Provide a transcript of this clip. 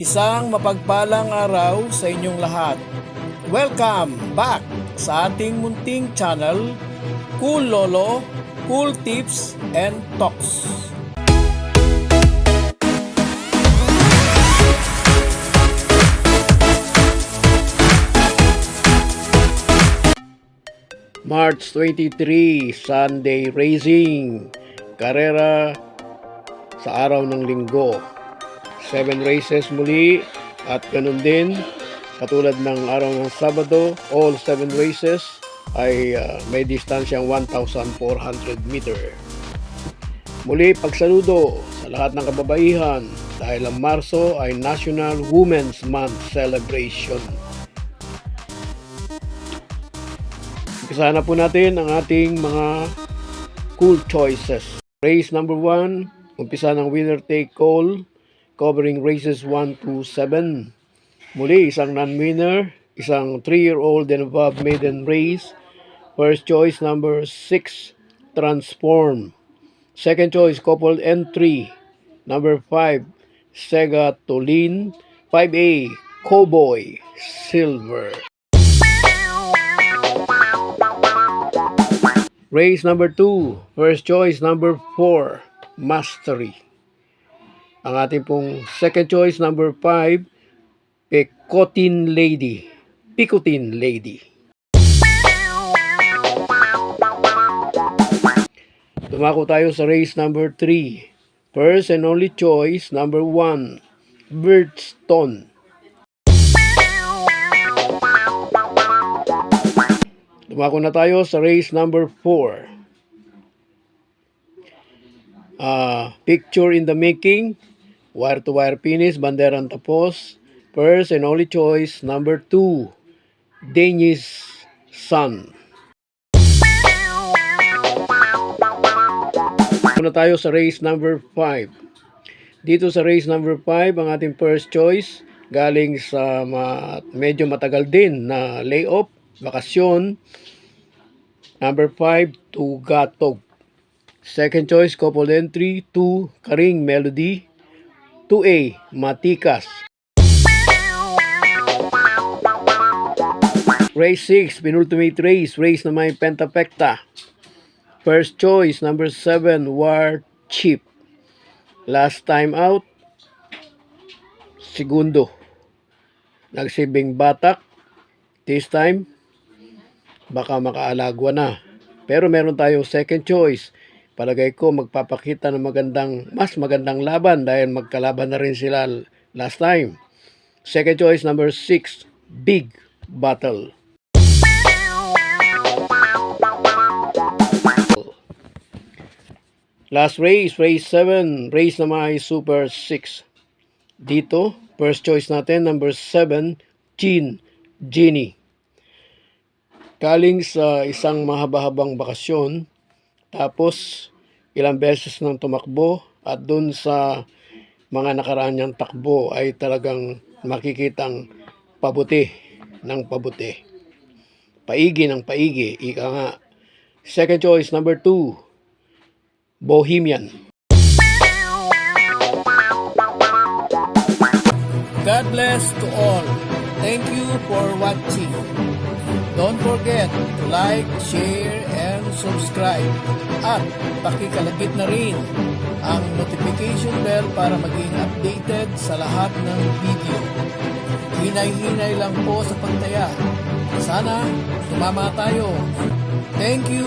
Isang mapagpalang araw sa inyong lahat. Welcome back sa ating munting channel, Cool Lolo, Cool Tips and Talks. March 23, Sunday Racing. Karera sa araw ng linggo. 7 races muli at ganun din katulad ng araw ng Sabado, all 7 races ay may distansyang 1,400 meter. Muli pagsaludo sa lahat ng kababaihan dahil ang Marso ay National Women's Month celebration. Umpisa na po natin ang ating mga cool choices. Race number 1, umpisa ng winner take all, covering races 1 to 7. Muli, isang non-winner, isang 3-year-old and above maiden race. First choice, number 6, Transform. Second choice, coupled entry, number 5, Sega Tolin. 5A, Cowboy Silver. Race number 2, first choice, number 4, Mastery. Ang ating pong second choice, number 5, Picotin Lady. Dumako tayo sa race number 3. First and only choice, number 1, Birdstone. Dumako na tayo sa race number 4. Picture in the making, wire-to-wire finish, banderang tapos. First and only choice, number 2, Danish Sun. Muna tayo sa race number 5. Dito sa race number 5, ang ating first choice, galing sa medyo matagal din na layoff, bakasyon, number 5, Tugatog. Second choice, couple entry, 2, Karing Melody. 2A, Matikas. Race 6, penultimate race, race na may pentapekta. First choice, number 7, War Chief. Last time out, segundo. Nagsibing batak. This time, baka makaalagwa na. Pero meron tayong second choice. Palagay ko magpapakita ng mas magandang laban dahil magkalaban na rin sila last time. Second choice, number 6, Big Battle. Last race, race 7, race na may Super 6. Dito, first choice natin, number 7, Genie. Galing sa isang mahaba-habang bakasyon, tapos ilang beses nang tumakbo at dun sa mga nakaraan niyang takbo ay talagang makikitang pabuti ng pabuti. Paigi ng paigi, ika nga. Second choice, number 2, Bohemian. God bless to all. Thank you for watching. Don't forget to like, share, and subscribe. At pakikalagit na rin ang notification bell para maging updated sa lahat ng video. Hinay-hinay lang po sa pagtaya. Sana tumama tayo. Thank you!